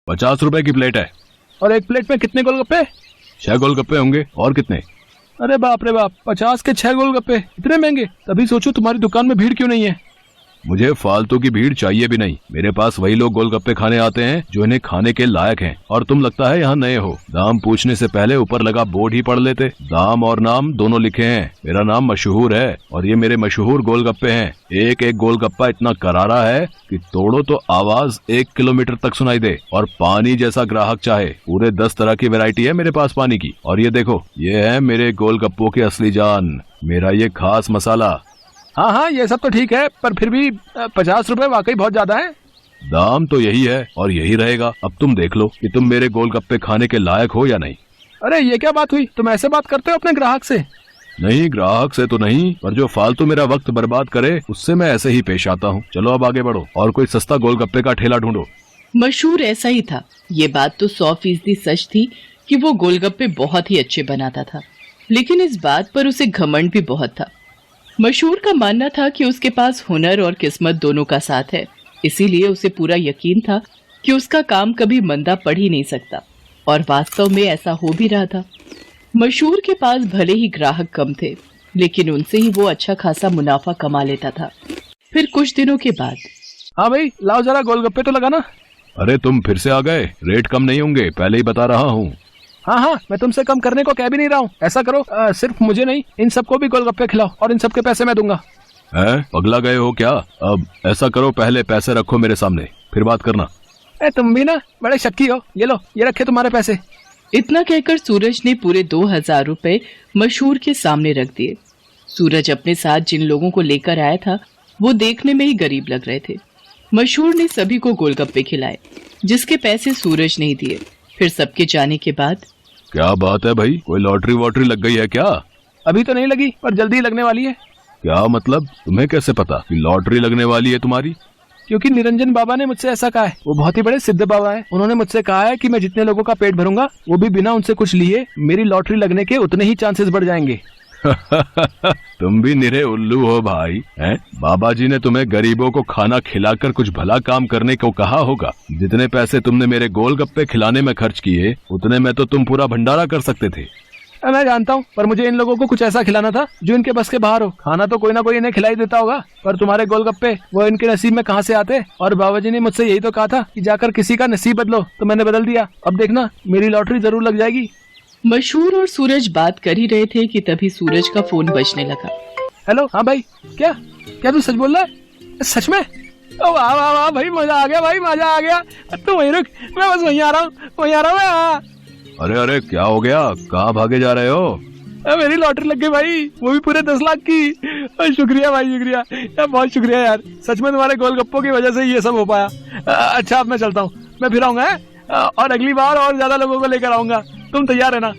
50 रुपए की प्लेट है। और एक प्लेट में कितने गोलगप्पे? 6 गोलगप्पे होंगे। और कितने? अरे बाप रे बाप, 50 के 6 गोलगप्पे, इतने महंगे। तभी सोचो तुम्हारी दुकान में भीड़ क्यों नहीं है। मुझे फालतू की भीड़ चाहिए भी नहीं। मेरे पास वही लोग गोलगप्पे खाने आते हैं जो इन्हें खाने के लायक हैं। और तुम लगता है यहाँ नए हो। दाम पूछने से पहले ऊपर लगा बोर्ड ही पढ़ लेते। दाम और नाम दोनों लिखे हैं। मेरा नाम मशहूर है और ये मेरे मशहूर गोलगप्पे हैं। एक एक गोलगप्पा इतना करारा है कि तोड़ो तो आवाज 1 किलोमीटर तक सुनाई दे। और पानी जैसा ग्राहक चाहे। पूरे 10 तरह की वैरायटी है मेरे पास पानी की। और ये देखो, ये है मेरे गोलगप्पों की असली जान, मेरा ये खास मसाला। हाँ हाँ, ये सब तो ठीक है, पर फिर भी 50 रुपए वाकई बहुत ज्यादा है। दाम तो यही है और यही रहेगा। अब तुम देख लो कि तुम मेरे गोलगप्पे खाने के लायक हो या नहीं। अरे ये क्या बात हुई, तुम ऐसे बात करते हो अपने ग्राहक से? नहीं, ग्राहक से तो नहीं, पर जो फालतू मेरा वक्त बर्बाद करे उससे मैं ऐसे ही पेश आता हूँ। चलो अब आगे बढ़ो और कोई सस्ता गोलगप्पे का ठेला ढूंढो। मशहूर ऐसा ही था। ये बात तो 100% सच थी कि वो गोलगप्पे बहुत ही अच्छे बनाता था, लेकिन इस बात पर उसे घमंड भी बहुत था। मशहूर का मानना था कि उसके पास हुनर और किस्मत दोनों का साथ है, इसीलिए उसे पूरा यकीन था कि उसका काम कभी मंदा पड़ ही नहीं सकता। और वास्तव में ऐसा हो भी रहा था। मशहूर के पास भले ही ग्राहक कम थे, लेकिन उनसे ही वो अच्छा खासा मुनाफा कमा लेता था। फिर कुछ दिनों के बाद, हाँ भाई, लाओ जरा गोलगप्पे तो लगाना। अरे तुम फिर से आ गए। रेट कम नहीं होंगे, पहले ही बता रहा हूँ। हाँ हाँ, मैं तुमसे कम करने को कह भी नहीं रहा हूँ। ऐसा करो, सिर्फ मुझे नहीं, इन सबको भी गोलगप्पे खिलाओ और इन सबके पैसे मैं दूंगा। हैं, पगला गए हो क्या? अब ऐसा करो, पहले पैसे रखो मेरे सामने, फिर बात करना। तुम भी ना बड़े शक्की हो। ये लो, ये रखे तुम्हारे पैसे। इतना कहकर सूरज ने पूरे 2000 रुपए मशहूर के सामने रख दिए। सूरज अपने साथ जिन लोगों को लेकर आया था वो देखने में ही गरीब लग रहे थे। मशहूर ने सभी को गोलगप्पे खिलाए, जिसके पैसे सूरज नहीं दिए। फिर सबके जाने के बाद, क्या बात है भाई, कोई लॉटरी वॉटरी लग गई है क्या? अभी तो नहीं लगी, पर जल्दी लगने वाली है। क्या मतलब? तुम्हें कैसे पता कि लॉटरी लगने वाली है तुम्हारी? क्योंकि निरंजन बाबा ने मुझसे ऐसा कहा है। वो बहुत ही बड़े सिद्ध बाबा हैं। उन्होंने मुझसे कहा है कि मैं जितने लोगों का पेट भरूंगा, वो भी बिना उनसे कुछ लिए, मेरी लॉटरी लगने के उतने ही चांसेस बढ़ जाएंगे। तुम भी निरे उल्लू हो भाई, हैं? बाबा जी ने तुम्हें गरीबों को खाना खिलाकर कुछ भला काम करने को कहा होगा। जितने पैसे तुमने मेरे गोलगप्पे खिलाने में खर्च किए, उतने में तो तुम पूरा भंडारा कर सकते थे। मैं जानता हूँ, पर मुझे इन लोगों को कुछ ऐसा खिलाना था जो इनके बस के बाहर हो। खाना तो कोई ना कोई इन्हें खिलाई देता होगा, पर तुम्हारे गोलगप्पे वो इनके नसीब में कहाँ से आते। और बाबा जी ने मुझसे यही तो कहा था कि जाकर किसी का नसीब बदलो, तो मैंने बदल दिया। अब देखना, मेरी लॉटरी जरूर लग जाएगी। मशहूर और सूरज बात कर ही रहे थे कि तभी सूरज का फोन बजने लगा। हेलो, हाँ भाई, क्या क्या तू सच बोल रहा है? सच में? वाह वाह वाह भाई, मजा आ गया भाई, मजा आ गया। तू वहीं रुक, मैं बस वहीं आ रहा हूँ, वहीं आ रहा हूँ मैं। हाँ। अरे अरे, क्या हो गया? कहाँ भागे जा रहे हो? मेरी लॉटरी लग गई भाई, वो भी पूरे 10 लाख की। शुक्रिया भाई, शुक्रिया यार, बहुत शुक्रिया यार। सच में तुम्हारे गोलगप्पों की वजह से ये सब हो पाया। अच्छा, अब मैं चलता हूँ, मैं फिर आऊंगा और अगली बार और ज्यादा लोगों को लेकर आऊंगा। तुम तैयार है ना?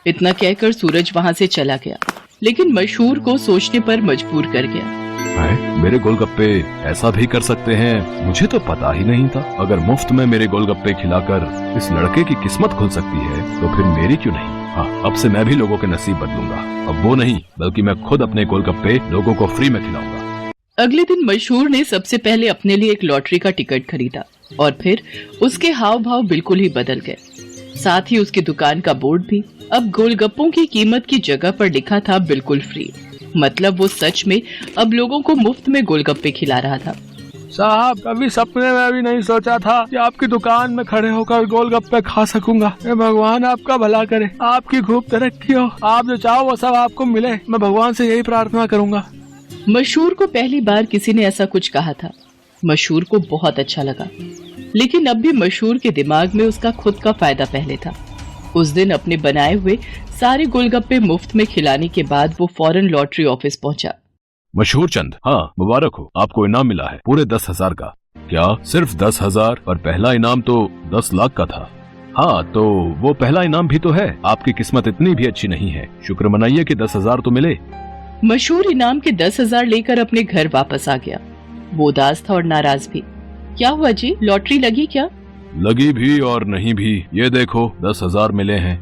इतना कहकर सूरज वहाँ से चला गया, लेकिन मशहूर को सोचने पर मजबूर कर गया। मेरे गोलगप्पे ऐसा भी कर सकते हैं, मुझे तो पता ही नहीं था। अगर मुफ्त में मेरे गोलगप्पे खिलाकर इस लड़के की किस्मत खुल सकती है, तो फिर मेरी क्यों नहीं? हाँ, अब से मैं भी लोगों के नसीब बदलूंगा। अब वो नहीं, बल्कि मैं खुद अपने गोलगप्पे लोगों को फ्री में खिलाऊंगा। अगले दिन मशहूर ने सबसे पहले अपने लिए एक लॉटरी का टिकट खरीदा और फिर उसके हाव भाव बिल्कुल ही बदल गए। साथ ही उसकी दुकान का बोर्ड भी अब गोलगप्पों की कीमत की जगह पर लिखा था बिल्कुल फ्री। मतलब वो सच में अब लोगों को मुफ्त में गोलगप्पे खिला रहा था। साहब, कभी सपने में भी नहीं सोचा था कि आपकी दुकान में खड़े होकर गोलगप्पे खा सकूंगा। भगवान आपका भला करे, आपकी खूब तरक्की हो, आप जो चाहो वो सब आपको मिले। मैं भगवान से यही प्रार्थना करूंगा। मशहूर को पहली बार किसी ने ऐसा कुछ कहा था। मशहूर को बहुत अच्छा लगा, लेकिन अब भी मशहूर के दिमाग में उसका खुद का फायदा पहले था। उस दिन अपने बनाए हुए सारे गोलगप्पे मुफ्त में खिलाने के बाद वो फौरन लॉटरी ऑफिस पहुंचा। मशहूर चंद, हाँ मुबारक हो, आपको इनाम मिला है पूरे 10,000 का। क्या सिर्फ 10,000? और पहला इनाम तो 10 लाख का था। हाँ, तो वो पहला इनाम भी तो है। आपकी किस्मत इतनी भी अच्छी नहीं है, शुक्र मनाइए कि 10,000 तो मिले। मशहूर इनाम के 10,000 लेकर अपने घर वापस आ गया। वो उदास था और नाराज भी। क्या हुआ जी, लॉटरी लगी क्या? लगी भी और नहीं भी, ये देखो 10,000 मिले हैं।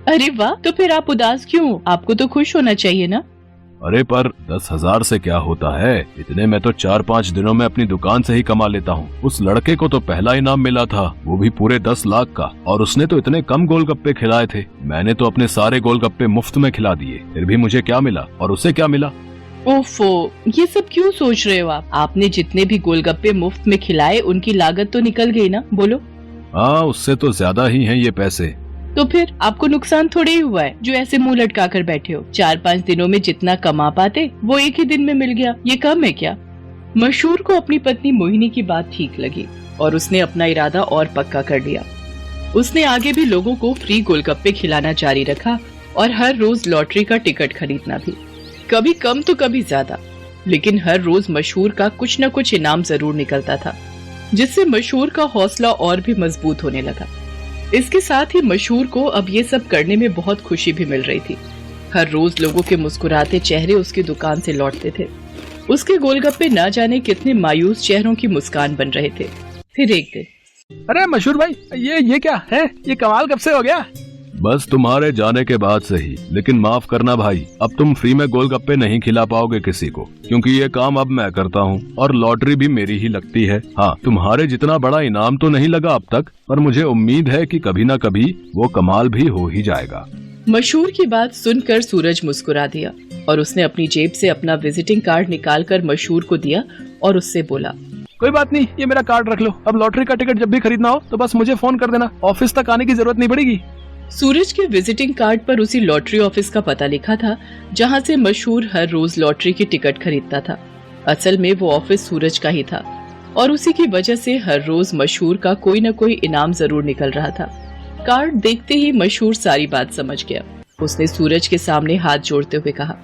अरे वाह, तो फिर आप उदास क्यों? आपको तो खुश होना चाहिए ना। अरे पर 10,000 से क्या होता है, इतने में तो 4-5 दिनों में अपनी दुकान से ही कमा लेता हूँ। उस लड़के को तो पहला इनाम मिला था, वो भी पूरे 10 लाख का, और उसने तो इतने कम गोलगप्पे खिलाए थे। मैंने तो अपने सारे गोलगप्पे मुफ्त में खिला दिए, फिर भी मुझे क्या मिला और उसे क्या मिला? ओफो, ये सब क्यों सोच रहे हो आप? आपने जितने भी गोलगप्पे मुफ्त में खिलाए उनकी लागत तो निकल गई ना, बोलो। हाँ, उससे तो ज्यादा ही हैं ये पैसे। तो फिर आपको नुकसान थोड़े ही हुआ है जो ऐसे मुंह लटका कर बैठे हो। 4-5 दिनों में जितना कमा पाते वो एक ही दिन में मिल गया, ये कम है क्या? मशहूर को अपनी पत्नी मोहिनी की बात ठीक लगी और उसने अपना इरादा और पक्का कर लिया। उसने आगे भी लोगों को फ्री गोलगप्पे खिलाना जारी रखा और हर रोज लॉटरी का टिकट खरीदना भी, कभी कम तो कभी ज्यादा, लेकिन हर रोज मशहूर का कुछ न कुछ इनाम जरूर निकलता था, जिससे मशहूर का हौसला और भी मजबूत होने लगा। इसके साथ ही मशहूर को अब ये सब करने में बहुत खुशी भी मिल रही थी। हर रोज लोगों के मुस्कुराते चेहरे उसकी दुकान से लौटते थे। उसके गोलगप्पे न जाने कितने मायूस चेहरों की मुस्कान बन रहे थे। फिर एक दिन, अरे मशहूर भाई, ये क्या है? ये कमाल कब से हो गया? बस तुम्हारे जाने के बाद से ही। लेकिन माफ करना भाई, अब तुम फ्री में गोलगप्पे नहीं खिला पाओगे किसी को, क्योंकि ये काम अब मैं करता हूँ और लॉटरी भी मेरी ही लगती है। हाँ, तुम्हारे जितना बड़ा इनाम तो नहीं लगा अब तक, पर मुझे उम्मीद है कि कभी न कभी वो कमाल भी हो ही जाएगा। मशहूर की बात सुनकर सूरज मुस्कुरा दिया और उसने अपनी जेब से अपना विजिटिंग कार्ड निकालकर मशहूर को दिया और उससे बोला, कोई बात नहीं, ये मेरा कार्ड रख लो। अब लॉटरी का टिकट जब भी खरीदना हो तो बस मुझे फोन कर देना, ऑफिस तक आने की जरूरत नहीं पड़ेगी। सूरज के विजिटिंग कार्ड पर उसी लॉटरी ऑफिस का पता लिखा था जहां से मशहूर हर रोज लॉटरी की टिकट खरीदता था। असल में वो ऑफिस सूरज का ही था और उसी की वजह से हर रोज मशहूर का कोई न कोई इनाम जरूर निकल रहा था। कार्ड देखते ही मशहूर सारी बात समझ गया। उसने सूरज के सामने हाथ जोड़ते हुए कहा,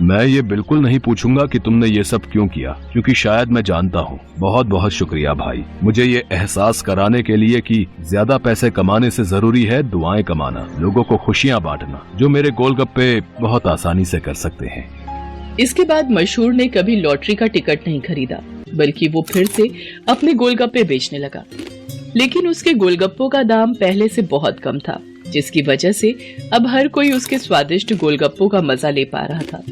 मैं ये बिल्कुल नहीं पूछूंगा कि तुमने ये सब क्यों किया, क्योंकि शायद मैं जानता हूँ। बहुत बहुत शुक्रिया भाई, मुझे ये एहसास कराने के लिए कि ज्यादा पैसे कमाने से जरूरी है दुआएं कमाना, लोगों को खुशियाँ बांटना, जो मेरे गोलगप्पे बहुत आसानी से कर सकते हैं। इसके बाद मशहूर ने कभी लॉटरी का टिकट नहीं खरीदा, बल्कि वो फिर से अपने गोलगप्पे बेचने लगा। लेकिन उसके गोलगप्पों का दाम पहले से बहुत कम था, जिसकी वजह से अब हर कोई उसके स्वादिष्ट गोलगप्पों का मजा ले पा रहा था।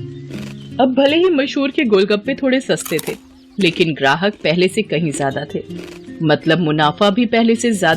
अब भले ही मशहूर के गोलगप्पे थोड़े सस्ते थे, लेकिन ग्राहक पहले से कहीं ज्यादा थे, मतलब मुनाफा भी पहले से ज्यादा